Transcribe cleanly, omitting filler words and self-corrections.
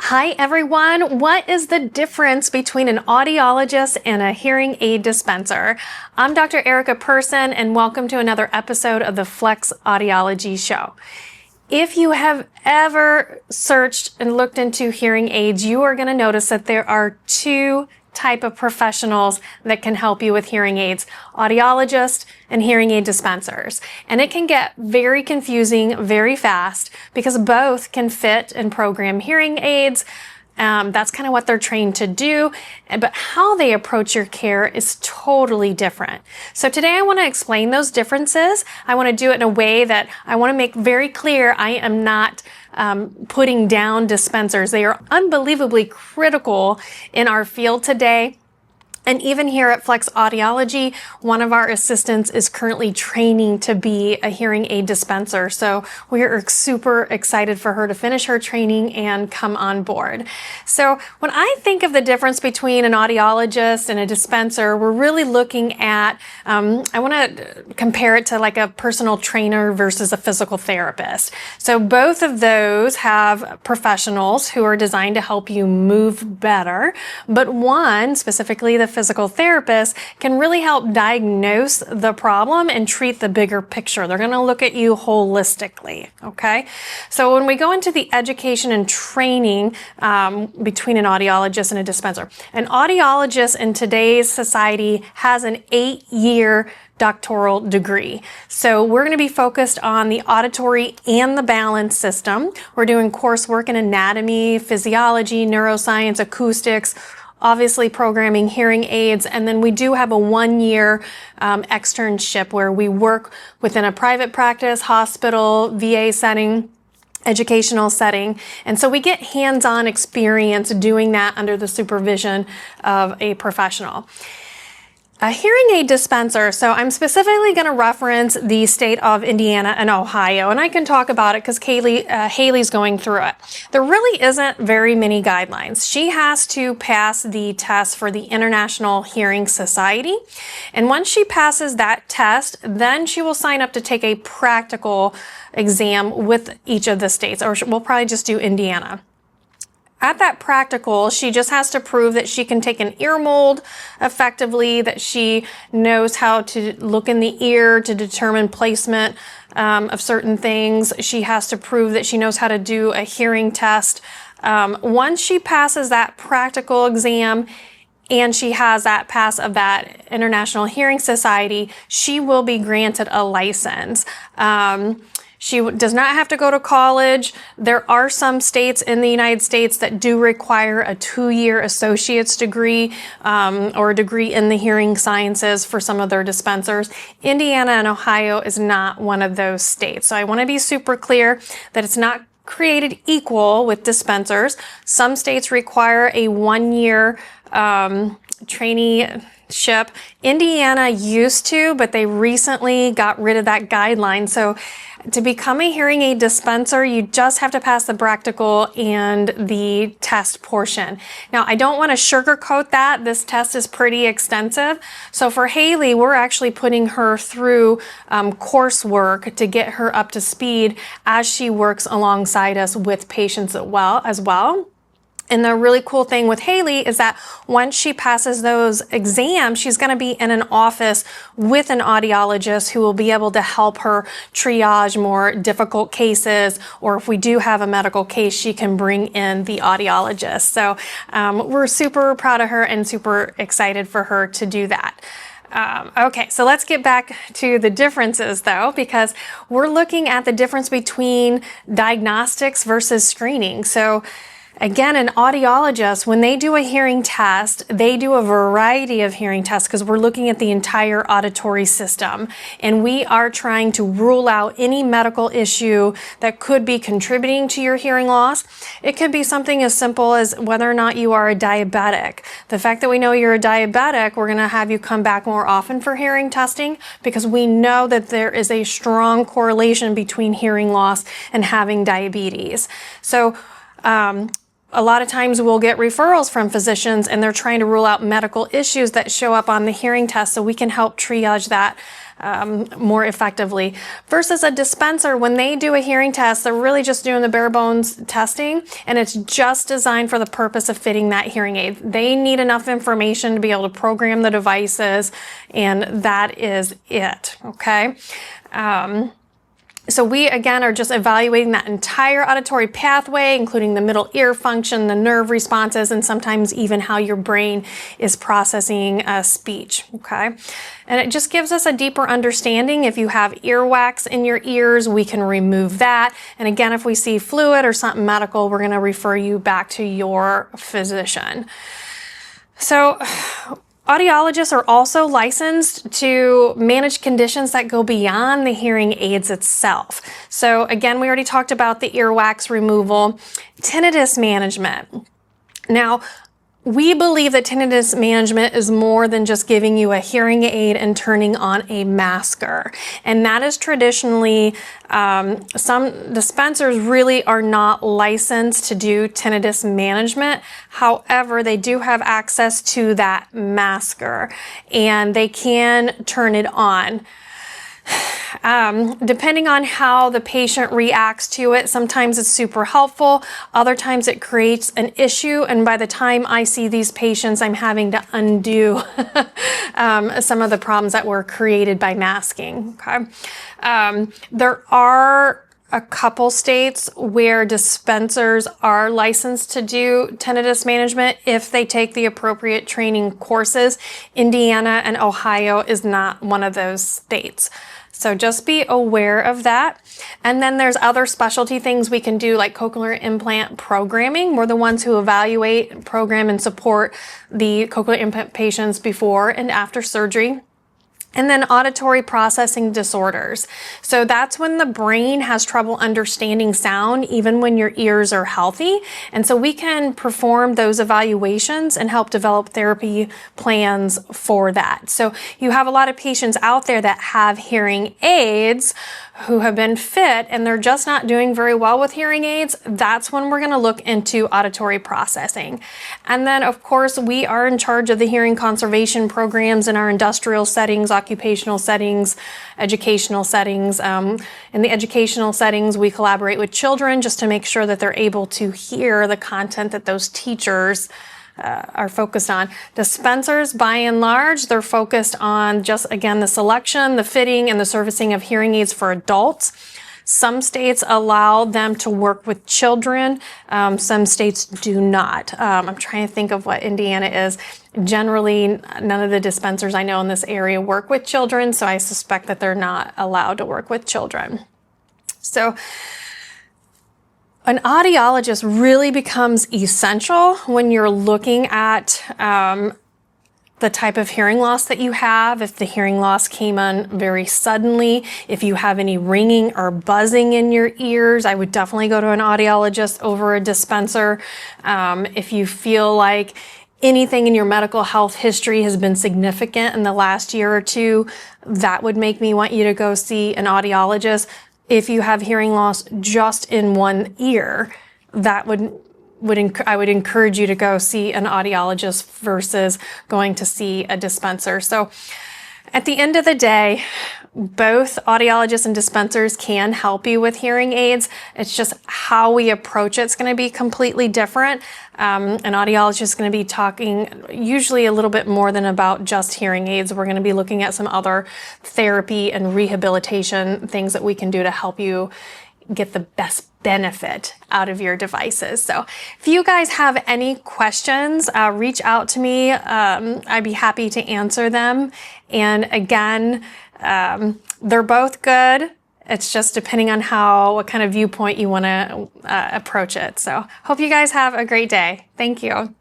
Hi everyone, what is the difference between an audiologist and a hearing aid dispenser? I'm Dr. Erica Pson and welcome to another episode of the Flex Audiology Show. If you have ever searched and looked into hearing aids, you are going to notice that there are two type of professionals that can help you with hearing aids: audiologists and hearing aid dispensers. And it can get very confusing very fast because both can fit and program hearing aids. That's kind of what they're trained to do, but how they approach your care is totally different. So today I want to explain those differences. I want to do it in a way that I want to make very clear I am not putting down dispensers. They are unbelievably critical in our field today. And even here at Flex Audiology, one of our assistants is currently training to be a hearing aid dispenser. So we are super excited for her to finish her training and come on board. So when I think of the difference between an audiologist and a dispenser, we're really looking at, I want to compare it to like a personal trainer versus a physical therapist. So both of those have professionals who are designed to help you move better, but one, specifically the physical therapist, can really help diagnose the problem and treat the bigger picture. They're going to look at you holistically, okay? So when we go into the education and training between an audiologist and a dispenser, an audiologist in today's society has an 8-year doctoral degree. So we're going to be focused on the auditory and the balance system. We're doing coursework in anatomy, physiology, neuroscience, acoustics, obviously programming hearing aids, and then we do have a 1-year externship where we work within a private practice, hospital, VA setting, educational setting. And so we get hands-on experience doing that under the supervision of a professional. A hearing aid dispenser, so I'm specifically going to reference the state of Indiana and Ohio, and I can talk about it because Haley's going through it. There really isn't very many guidelines. She has to pass the test for the International Hearing Society, and once she passes that test, then she will sign up to take a practical exam with each of the states, or we'll probably just do Indiana. At that practical, she just has to prove that she can take an ear mold effectively, that she knows how to look in the ear to determine placement of certain things. She has to prove that she knows how to do a hearing test. Once she passes that practical exam and she has that pass of that International Hearing Society, she will be granted a license. She does not have to go to college. There are some states in the United States that do require a 2-year associate's degree or a degree in the hearing sciences for some of their dispensers. Indiana and Ohio is not one of those states. So I want to be super clear that it's not created equal with dispensers. Some states require a 1-year traineeship. Indiana used to, but they recently got rid of that guideline. So to become a hearing aid dispenser, you just have to pass the practical and the test portion. Now, I don't want to sugarcoat that. This test is pretty extensive. So for Haley, we're actually putting her through coursework to get her up to speed as she works alongside us with patients as well. And the really cool thing with Haley is that once she passes those exams, she's going to be in an office with an audiologist who will be able to help her triage more difficult cases, or if we do have a medical case, she can bring in the audiologist. So we're super proud of her and super excited for her to do that. Okay, so let's get back to the differences though, because we're looking at the difference between diagnostics versus screening. So again, an audiologist, when they do a hearing test, they do a variety of hearing tests because we're looking at the entire auditory system. And we are trying to rule out any medical issue that could be contributing to your hearing loss. It could be something as simple as whether or not you are a diabetic. The fact that we know you're a diabetic, we're going to have you come back more often for hearing testing because we know that there is a strong correlation between hearing loss and having diabetes. So, a lot of times we'll get referrals from physicians and they're trying to rule out medical issues that show up on the hearing test, so we can help triage that more effectively. Versus a dispenser, when they do a hearing test, they're really just doing the bare bones testing, and it's just designed for the purpose of fitting that hearing aid. They need enough information to be able to program the devices, and that is it, okay? So we, again, are just evaluating that entire auditory pathway, including the middle ear function, the nerve responses, and sometimes even how your brain is processing speech, okay? And it just gives us a deeper understanding. If you have earwax in your ears, we can remove that. And again, if we see fluid or something medical, we're gonna refer you back to your physician. So, audiologists are also licensed to manage conditions that go beyond the hearing aids itself. So again, we already talked about the earwax removal, tinnitus management. Now, we believe that tinnitus management is more than just giving you a hearing aid and turning on a masker. And that is traditionally, some dispensers really are not licensed to do tinnitus management. However, they do have access to that masker and they can turn it on. Depending on how the patient reacts to it, sometimes it's super helpful, other times it creates an issue, and by the time I see these patients, I'm having to undo some of the problems that were created by masking, okay? There are a couple states where dispensers are licensed to do tinnitus management if they take the appropriate training courses. Indiana and Ohio is not one of those states. So just be aware of that. And then there's other specialty things we can do, like cochlear implant programming. We're the ones who evaluate, program, and support the cochlear implant patients before and after surgery. And then auditory processing disorders. So that's when the brain has trouble understanding sound even when your ears are healthy. And so we can perform those evaluations and help develop therapy plans for that. So you have a lot of patients out there that have hearing aids who have been fit and they're just not doing very well with hearing aids. That's when we're going to look into auditory processing. And then of course we are in charge of the hearing conservation programs in our industrial settings, occupational settings, educational settings. In the educational settings, we collaborate with children just to make sure that they're able to hear the content that those teachers are focused on. Dispensers, by and large, they're focused on just, again, the selection, the fitting, and the servicing of hearing aids for adults. Some states allow them to work with children. Some states do not. I'm trying to think of what Indiana is. Generally, none of the dispensers I know in this area work with children, so I suspect that they're not allowed to work with children. So, an audiologist really becomes essential when you're looking at the type of hearing loss that you have. If the hearing loss came on very suddenly, if you have any ringing or buzzing in your ears, I would definitely go to an audiologist over a dispenser. If you feel like anything in your medical health history has been significant in the last year or two, that would make me want you to go see an audiologist. If you have hearing loss just in one ear, that I would encourage you to go see an audiologist versus going to see a dispenser. So at the end of the day, both audiologists and dispensers can help you with hearing aids. It's just how we approach it's going to be completely different. An audiologist is going to be talking usually a little bit more than about just hearing aids. We're going to be looking at some other therapy and rehabilitation things that we can do to help you get the best benefit out of your devices. So if you guys have any questions, reach out to me. I'd be happy to answer them. And again, they're both good. It's just depending on what kind of viewpoint you want to approach it. So hope you guys have a great day. Thank you.